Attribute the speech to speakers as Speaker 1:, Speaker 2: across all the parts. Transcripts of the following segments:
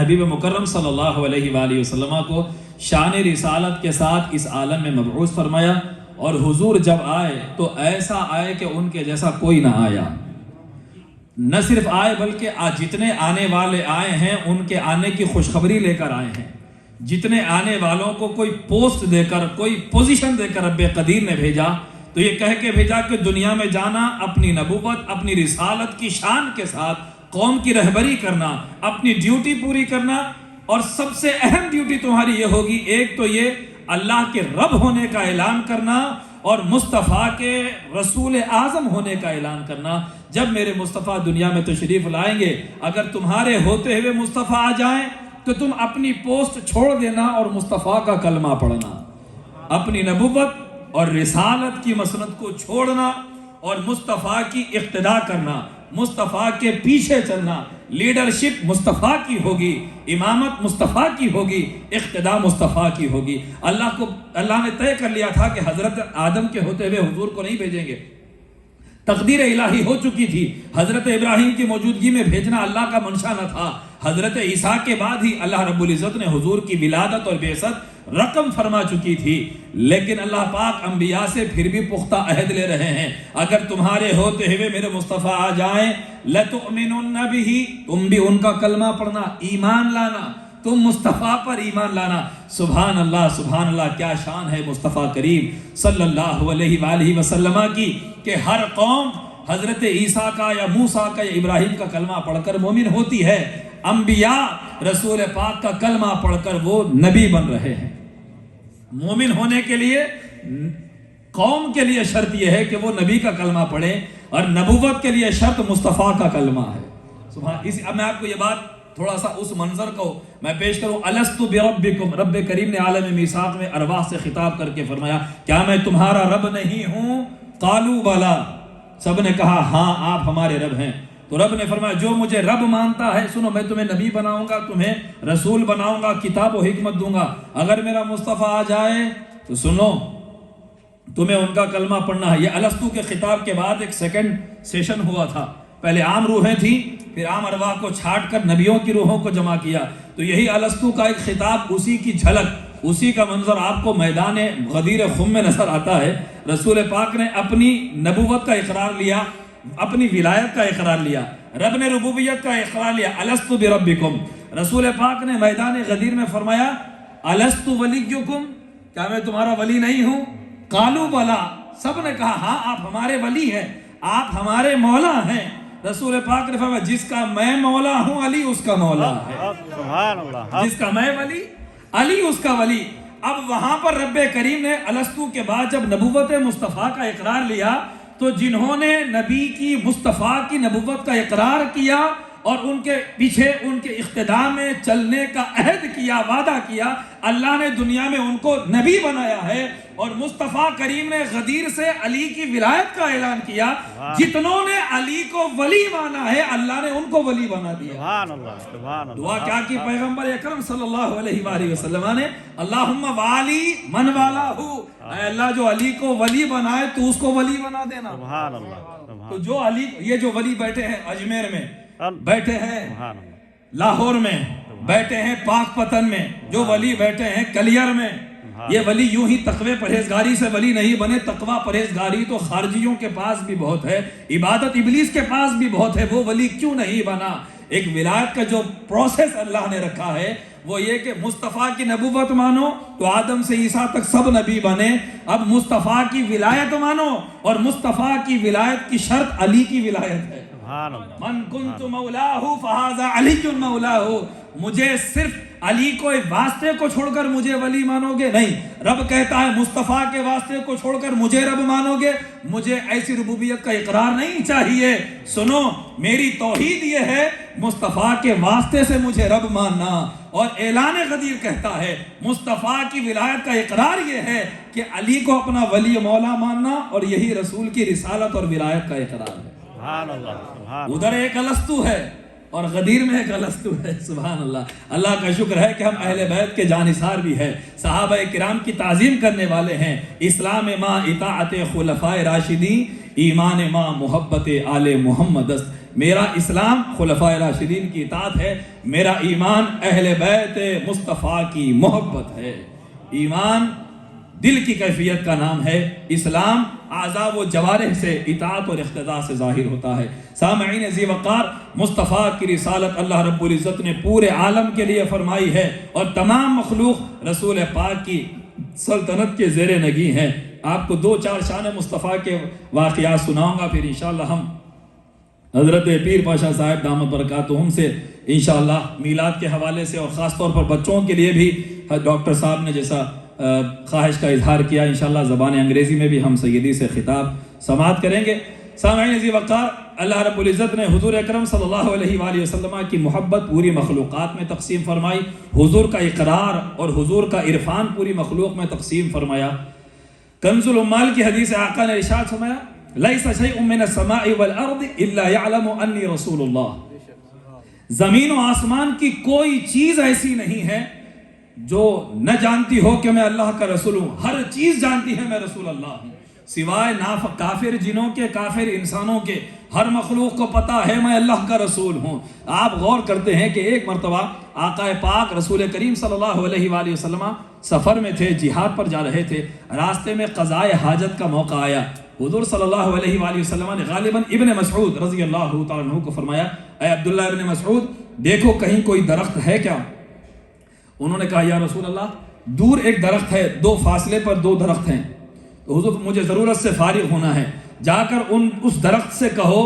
Speaker 1: حبیب مکرم صلی اللہ علیہ وآلہ وسلم کو شان رسالت کے ساتھ اس عالم میں مبعوث فرمایا، اور حضور جب آئے تو ایسا آئے کہ ان کے جیسا کوئی نہ آیا۔ نہ صرف آئے بلکہ جتنے آنے والے آئے ہیں ان کے آنے کی خوشخبری لے کر آئے ہیں۔ جتنے آنے والوں کو کوئی پوسٹ دے کر، کوئی پوزیشن دے کر رب قدیر نے بھیجا تو یہ کہہ کے بھیجا کہ دنیا میں جانا، اپنی نبوت، اپنی رسالت کی شان کے ساتھ قوم کی رہبری کرنا، اپنی ڈیوٹی پوری کرنا، اور سب سے اہم ڈیوٹی تمہاری یہ ہوگی، ایک تو یہ اللہ کے رب ہونے کا اعلان کرنا اور مصطفیٰ کے رسول اعظم ہونے کا اعلان کرنا۔ جب میرے مصطفیٰ دنیا میں تشریف لائیں گے، اگر تمہارے ہوتے ہوئے مصطفیٰ آ جائیں تو تم اپنی پوسٹ چھوڑ دینا اور مصطفیٰ کا کلمہ پڑھنا، اپنی نبوت اور رسالت کی مسند کو چھوڑنا اور مصطفیٰ کی اقتداء کرنا، مصطفیٰ کے پیچھے چلنا۔ لیڈرشپ مصطفیٰ کی ہوگی، امامت مصطفیٰ کی ہوگی، اقتداء مصطفیٰ کی ہوگی۔ اللہ نے طے کر لیا تھا کہ حضرت آدم کے ہوتے ہوئے حضور کو نہیں بھیجیں گے، تقدیر الہی ہو چکی تھی۔ حضرت ابراہیم کی موجودگی میں بھیجنا اللہ کا منشا نہ تھا۔ حضرت عیسیٰ کے بعد ہی اللہ رب العزت نے حضور کی ولادت اور بعثت رقم فرما چکی تھی، لیکن اللہ پاک انبیاء سے پھر بھی پختہ عہد لے رہے ہیں، اگر تمہارے ہوتے ہوئے میرے مصطفیٰ آ جائیں لَتُؤْمِنُنَّ بِهِ، تم بھی ان کا کلمہ پڑھنا، ایمان لانا، تم مصطفیٰ پر ایمان لانا۔ سبحان اللہ، سبحان اللہ، کیا شان ہے مصطفیٰ کریم صلی اللہ علیہ وآلہ وسلم کی کہ ہر قوم حضرت عیسیٰ کا یا موسیٰ کا یا ابراہیم کا کلمہ پڑھ کر مومن ہوتی ہے۔ انبیاء رسول پاک کا کلمہ پڑھ کر وہ نبی بن رہے ہیں۔ مومن ہونے کے لیے قوم کے لیے شرط یہ ہے کہ وہ نبی کا کلمہ پڑھے، اور نبوت کے لیے شرط مصطفیٰ کا کلمہ ہے۔ اب میں آپ کو یہ بات تھوڑا سا اس منظر کو میں پیش کروں۔ الستُ بربکم، رب کریم نے عالم میثاق میں ارواح سے خطاب کر کے فرمایا، کیا میں تمہارا رب نہیں ہوں؟ قالوا بلا، سب نے کہا ہاں آپ ہمارے رب ہیں۔ تو رب نے فرمایا جو مجھے رب مانتا ہے، سنو، میں تمہیں نبی بناؤں گا، تمہیں رسول بناؤں گا، کتاب و حکمت دوں گا۔ اگر میرا مصطفیٰ آ جائے تو سنو، تمہیں ان کا کلمہ پڑھنا ہے۔ یہ الستو کے خطاب کے بعد ایک سیکنڈ سیشن ہوا تھا۔ پہلے عام روحیں تھیں، پھر عام ارواح کو چھاٹ کر نبیوں کی روحوں کو جمع کیا۔ تو یہی الستو کا ایک خطاب، اسی کی جھلک، اسی کا منظر آپ کو میدان غدیر خم میں نظر آتا ہے۔ رسول پاک نے اپنی نبوت کا اقرار لیا، اپنی ولایت کا اقرار لیا، رب نے ربوبیت کا اقرار لیا۔ الستو بربکم، رسول پاک نے میدان غدیر میں فرمایا الستو ولیکم، کیا میں تمہارا ولی نہیں ہوں؟ قالوا بلا، سب نے کہا ہاں آپ ہمارے ولی ہیں، آپ ہمارے مولا ہیں۔ رسول پاک نے فرمایا جس کا میں مولا ہوں علی اس کا مولا ہے، جس کا میں ولی علی اس کا ولی۔ اب وہاں پر رب کریم نے الستو کے بعد جب نبوت مصطفیٰ کا اقرار لیا تو جنہوں نے نبی کی، مصطفیٰ کی نبوت کا اقرار کیا اور ان کے پیچھے ان کے اقتداء میں چلنے کا عہد کیا، وعدہ کیا، اللہ نے دنیا میں ان کو نبی بنایا ہے۔ اور مصطفیٰ کریم نے غدیر سے علی کی ولایت کا اعلان کیا۔ جتنوں نے علی کو ولی مانا ہے اللہ نے ان کو ولی بنا دیا۔
Speaker 2: سبحان اللہ، سبحان اللہ۔
Speaker 1: دعا کیا کی پیغمبر اکرم صلی اللہ علیہ وآلہ وسلم نے، اللہم والی من والہ، اے اللہ جو علی کو ولی بنائے تو اس کو ولی بنا دینا۔
Speaker 2: سبحان اللہ۔
Speaker 1: تو جو علی، یہ جو ولی بیٹھے ہیں اجمیر میں، بیٹھے ہیں لاہور میں، بیٹھے ہیں پاک پتن میں، جو ولی بیٹھے ہیں کلیر میں، یہ ولی یوں ہی تقوی پرہیزگاری سے ولی نہیں بنے۔ تقوی پرہیزگاری تو خارجیوں کے پاس بھی بہت ہے، عبادت ابلیس کے پاس بھی بہت ہے، وہ ولی کیوں نہیں بنا؟ ایک ولایت کا جو پروسیس اللہ نے رکھا ہے وہ یہ کہ مصطفیٰ کی نبوت مانو تو آدم سے عیسیٰ تک سب نبی بنے۔ اب مصطفیٰ کی ولایت مانو، اور مصطفیٰ کی ولایت کی شرط علی کی ولایت ہے۔ من کنت مولاہ فہذا علی مولاہ، مجھے صرف علی کو واسطے کو چھوڑ کر مجھے ولی مانو گے نہیں، رب کہتا ہے مصطفیٰ کے واسطے کو چھوڑ کر مجھے رب مانو گے، مجھے ایسی ربوبیت کا اقرار نہیں چاہیے۔ سنو، میری توحید یہ ہے مصطفیٰ کے واسطے سے مجھے رب ماننا، اور اعلان غدیر کہتا ہے مصطفیٰ کی ولایت کا اقرار یہ ہے کہ علی کو اپنا ولی مولا ماننا، اور یہی رسول کی رسالت اور ولایت کا اقرار ہے۔
Speaker 2: سبحان اللہ۔
Speaker 1: ادھر ایک الستو ہے اور غدیر میں ایک الستو ہے۔ سبحان اللہ۔ اللہ کا شکر ہے کہ ہم اہل بیت کے جانثار بھی ہیں، صحابہ کرام کی تعظیم کرنے والے ہیں۔ اسلام ماں اطاعت خلفائے راشدین، ایمان ماں محبت آل محمد است۔ میرا اسلام خلفائے راشدین کی اطاعت ہے، میرا ایمان اہل بیت مصطفیٰ کی محبت ہے۔ ایمان دل کی کیفیت کا نام ہے، اسلام اعضاء و جوارح سے اطاعت اور اقتداء سے ظاہر ہوتا ہے۔ سامعین ذی وقار، مصطفیٰ کی رسالت اللہ رب العزت نے پورے عالم کے لیے فرمائی ہے، اور تمام مخلوق رسول پاک کی سلطنت کے زیر نگی ہیں۔ آپ کو 2-4 شان مصطفیٰ کے واقعات سناؤں گا، پھر انشاءاللہ ہم حضرت پیر پاشا صاحب دامت برکاتہم سے انشاءاللہ میلاد کے حوالے سے، اور خاص طور پر بچوں کے لیے بھی ڈاکٹر صاحب نے جیسا خواہش کا اظہار کیا، انشاءاللہ زبان انگریزی میں بھی ہم سیدی سے خطاب سماعت کریں گے۔ سامعین ذی وقار، اللہ رب العزت نے حضور اکرم صلی اللہ علیہ وآلہ وسلم کی محبت پوری مخلوقات میں تقسیم فرمائی، حضور کا اقرار اور حضور کا عرفان پوری مخلوق میں تقسیم فرمایا۔ کنز العمال کی حدیث آقا نے ارشاد فرمایا، لیس شیء من السماء والارض الا یعلم انی رسول اللہ۔ زمین و آسمان کی کوئی چیز ایسی نہیں ہے جو نہ جانتی ہو کہ میں اللہ کا رسول ہوں، ہر چیز جانتی ہے میں رسول اللہ ہوں، سوائے کافر جنوں کے، کافر انسانوں کے، ہر مخلوق کو پتا ہے میں اللہ کا رسول ہوں۔ آپ غور کرتے ہیں کہ ایک مرتبہ آقا پاک رسول کریم صلی اللہ علیہ وآلہ وسلم سفر میں تھے، جہاد پر جا رہے تھے، راستے میں قضائے حاجت کا موقع آیا۔ حضور صلی اللہ علیہ وآلہ وسلم نے غالباً ابن مسعود رضی اللہ تعالیٰ عنہ کو فرمایا، اے عبداللہ ابن مسعود، دیکھو کہیں کوئی درخت ہے کیا؟ انہوں نے کہا، یا رسول اللہ، دور ایک درخت ہے، 2 فاصلے پر 2 درخت ہیں، تو حضور مجھے ضرورت سے فارغ ہونا ہے، جا کر اس درخت سے کہو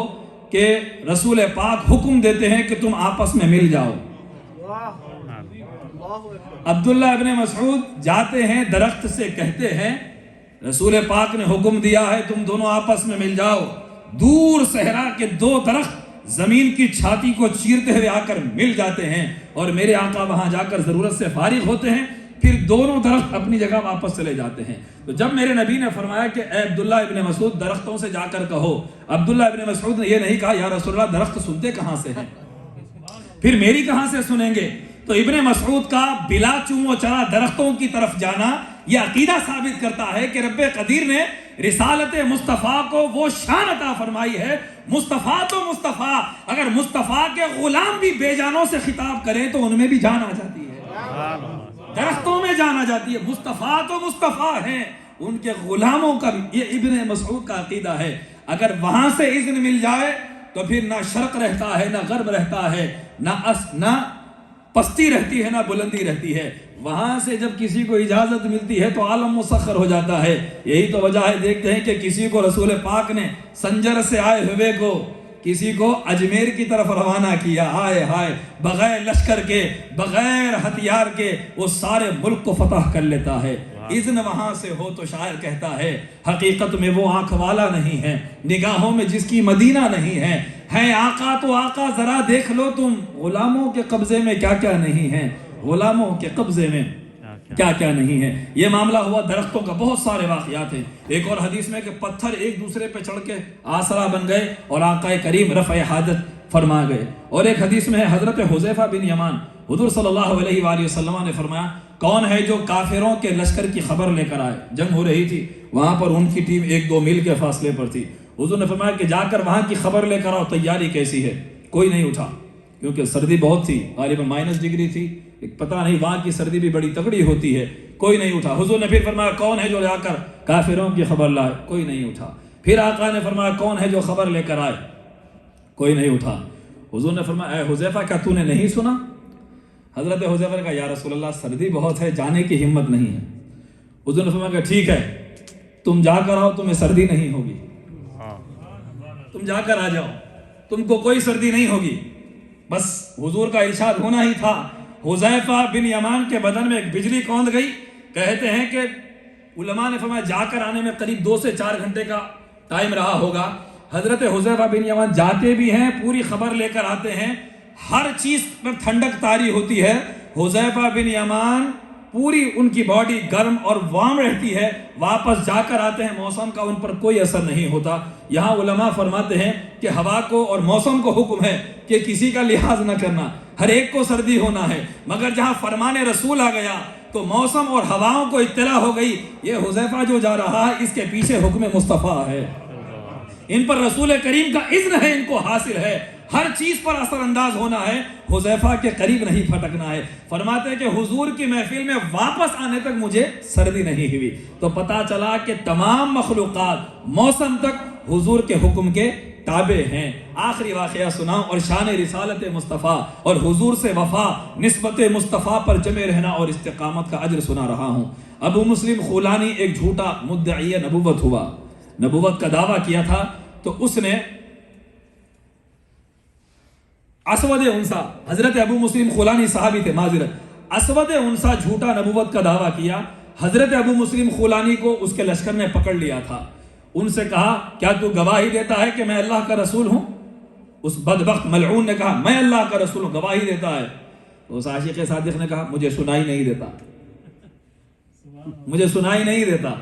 Speaker 1: کہ رسول پاک حکم دیتے ہیں کہ تم آپس میں مل جاؤ۔ عبداللہ ابن مسعود جاتے ہیں، درخت سے کہتے ہیں رسول پاک نے حکم دیا ہے تم دونوں آپس میں مل جاؤ۔ دور صحرا کے 2 درخت زمین کی چھاتی کو چیرتے ہوئے آ کر مل جاتے ہیں، اور میرے آقا وہاں جا کر ضرورت سے فارغ ہوتے ہیں، پھر دونوں درخت اپنی جگہ واپس چلے جاتے ہیں۔ تو جب میرے نبی نے فرمایا کہ اے عبداللہ ابن مسعود، درختوں سے جا کر کہو، عبداللہ ابن مسعود نے یہ نہیں کہا یا رسول اللہ درخت سنتے کہاں سے ہیں، پھر میری کہاں سے سنیں گے؟ تو ابن مسعود کا بلا چوں و چرا درختوں کی طرف جانا یہ عقیدہ ثابت کرتا ہے کہ رب قدیر نے رسالت مصطفیٰ کو وہ شان عطا فرمائی ہے۔ مصطفیٰ تو مصطفیٰ، اگر مصطفیٰ کے غلام بھی بے جانوں سے خطاب کریں تو ان میں بھی جان آ جاتی ہے، درختوں میں جان آ جاتی ہے۔ مصطفیٰ تو مصطفیٰ ہیں، ان کے غلاموں کا بھی، یہ ابن مسعود کا عقیدہ ہے۔ اگر وہاں سے اذن مل جائے تو پھر نہ شرق رہتا ہے، نہ غرب رہتا ہے، نہ پستی رہتی ہے، نہ بلندی رہتی ہے۔ وہاں سے جب کسی کو اجازت ملتی ہے تو عالم مسخر ہو جاتا ہے۔ یہی تو وجہ ہے، دیکھتے ہیں کہ کسی کو رسول پاک نے سنجر سے آئے ہوئے کو کسی کو اجمیر کی طرف روانہ کیا، ہائے ہائے، بغیر لشکر کے، بغیر ہتھیار کے وہ سارے ملک کو فتح کر لیتا ہے۔ اذن وہاں سے ہو تو شاعر کہتا ہے، حقیقت میں وہ آنکھ والا نہیں ہے، نگاہوں میں جس کی مدینہ نہیں ہے آقا تو آقا ذرا دیکھ لو تم، غلاموں کے قبضے میں کیا کیا نہیں ہے، غلاموں کے قبضے میں کیا کیا نہیں ہے۔ یہ معاملہ ہوا درختوں کا، بہت سارے واقعات ہیں۔ ایک اور حدیث میں کہ پتھر ایک دوسرے پہ چڑھ کے آسرا بن گئے اور آقا کریم رفع حاجت فرما گئے۔ اور ایک حدیث میں ہے حضرت حذیفہ بن یمان، حضور صلی اللہ علیہ وآلہ وسلم نے فرمایا، کون ہے جو کافروں کے لشکر کی خبر لے کر آئے؟ جنگ ہو رہی تھی، وہاں پر ان کی ٹیم 1-2 میل کے فاصلے پر تھی۔ حضور نے فرمایا کہ جا کر وہاں کی خبر لے کر آؤ، تیاری کیسی ہے؟ کوئی نہیں اٹھا، کیونکہ سردی بہت تھی، غالباً -ڈگری تھی، پتہ نہیں وہاں کی سردی بھی بڑی تگڑی ہوتی ہے، کوئی نہیں اٹھا۔ حضور نے پھر فرمایا کون ہے جو جا کر کافروں کی خبر لائے؟ کوئی نہیں اٹھا۔ پھر آقا نے فرمایا کون ہے جو خبر لے کر آئے؟ کوئی نہیں اٹھا۔ حضور نے فرمایا اے حذیفہ، کیا تو نے نہیں سنا؟ حضرت حذیفہ نے کہا یا رسول اللہ سردی بہت ہے، جانے کی ہمت نہیں ہے۔ حضور نے فرمایا کہ ٹھیک ہے، تم جا کر آؤ، تمہیں سردی نہیں ہوگی، تم جا کر آ جاؤ، تم کو کوئی سردی نہیں ہوگی۔ بس حضور کا ارشاد ہونا ہی تھا۔ حذیفہ بن یمان کے بدن میں ایک بجلی کوند گئی۔ کہتے ہیں کہ علماء نے فرمایا جا کر آنے میں قریب 2 سے 4 گھنٹے کا ٹائم رہا ہوگا۔ حضرت حذیفہ بن یمان جاتے بھی ہیں، پوری خبر لے کر آتے ہیں، ہر چیز پر ٹھنڈک طاری ہوتی ہے۔ حذیفہ بن یمان پوری ان کی باڈی گرم اور وارم رہتی ہے، واپس جا کر آتے ہیں، موسم کا ان پر کوئی اثر نہیں ہوتا۔ یہاں علماء فرماتے ہیں کہ ہوا کو اور موسم کو حکم ہے کہ کسی کا لحاظ نہ کرنا، ہر ایک کو سردی ہونا ہے، مگر جہاں فرمان رسول آ گیا تو موسم اور ہواؤں کو اطلاع ہو گئی، یہ حذیفہ جو جا رہا ہے اس کے پیچھے حکم مصطفیٰ ہے، ان پر رسول کریم کا اذن ہے، ان کو حاصل ہے۔ ہر چیز پر اثر انداز ہونا ہے، حذیفہ کے قریب نہیں پھٹکنا ہے۔ فرماتے ہیں کہ حضور کی محفل میں واپس آنے تک مجھے سردی نہیں ہوئی، تو پتا چلا کہ تمام مخلوقات موسم تک حضور کے حکم کے تابع ہیں۔ آخری واقعہ سناؤں اور شان رسالت مصطفیٰ اور حضور سے وفا، نسبت مصطفیٰ پر جمے رہنا اور استقامت کا اجر سنا رہا ہوں۔ ابو مسلم خولانی ایک جھوٹا مدعی نبوت ہوا، نبوت کا دعویٰ کیا تھا، تو اس نے اسود انسا، حضرت ابو مسلم خولانی صحابی تھے، معذرت، اسود انسا جھوٹا نبوت کا دعویٰ کیا۔ حضرت ابو مسلم خولانی کو اس کے لشکر نے پکڑ لیا تھا، ان سے کہا کیا تو گواہی دیتا ہے کہ میں اللہ کا رسول ہوں؟ اس بدبخت ملعون نے کہا میں اللہ کا رسول ہوں، گواہی دیتا ہے۔ تو اس عاشق صادق نے کہا مجھے سنائی نہیں دیتا، مجھے سنائی نہیں دیتا۔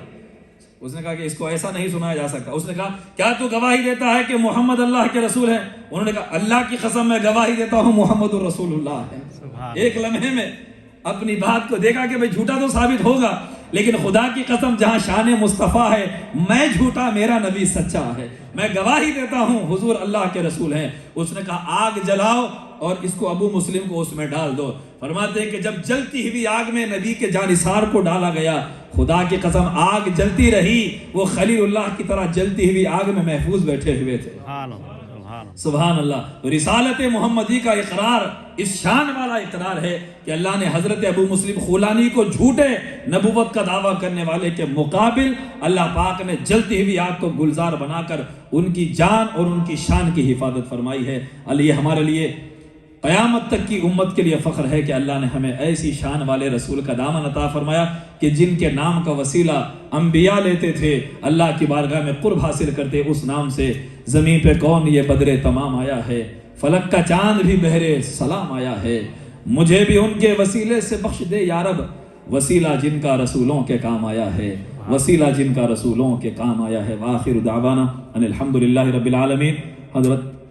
Speaker 1: اس نے کہا کہ اس کو ایسا نہیں سنایا جا سکتا۔ اس نے کہا کیا تو گواہی دیتا ہے کہ محمد اللہ کے رسول ہیں؟ انہوں نے کہا اللہ کی قسم میں گواہی دیتا ہوں محمد الرسول اللہ ہے۔ ایک لمحے میں اپنی بات کو دیکھا کہ بھئی جھوٹا تو ثابت ہوگا، لیکن خدا کی قسم جہاں شان مصطفیٰ ہے، میں جھوٹا، میرا نبی سچا ہے، میں گواہی دیتا ہوں حضور اللہ کے رسول ہیں۔ اس نے کہا آگ جلاؤ اور اس کو ابو مسلم کو اس میں ڈال دو۔ فرماتے ہیں کہ جب جلتی ہوئی آگ میں نبی کے جانثار کو ڈالا گیا، خدا کی قسم آگ جلتی رہی، وہ خلیل اللہ کی طرح جلتی ہوئی آگ میں محفوظ بیٹھے ہوئے تھے۔ سبحان اللہ۔ رسالت محمدی کا اقرار اس شان والا اقرار ہے کہ اللہ نے حضرت ابو مسلم خولانی کو جھوٹے نبوت کا دعویٰ کرنے والے کے مقابل اللہ پاک نے جلتی ہوئی آگ کو گلزار بنا کر ان کی جان اور ان کی شان کی حفاظت فرمائی ہے۔ یہ ہمارے لیے قیامت تک کی امت کے لیے فخر ہے کہ اللہ نے ہمیں ایسی شان والے رسول کا دامن عطا فرمایا کہ جن کے نام کا وسیلہ انبیاء لیتے تھے، اللہ کی بارگاہ میں قرب حاصل کرتے، اس نام سے زمین پہ کون یہ بدر تمام آیا ہے، فلک کا چاند بھی بہرے سلام آیا ہے۔ مجھے بھی ان کے وسیلے سے بخش دے یا رب، وسیلہ جن کا رسولوں کے کام آیا ہے، وسیلہ جن کا رسولوں کے کام آیا ہے۔ وآخر دعوانا ان الحمدللہ رب العالمین۔ حضرت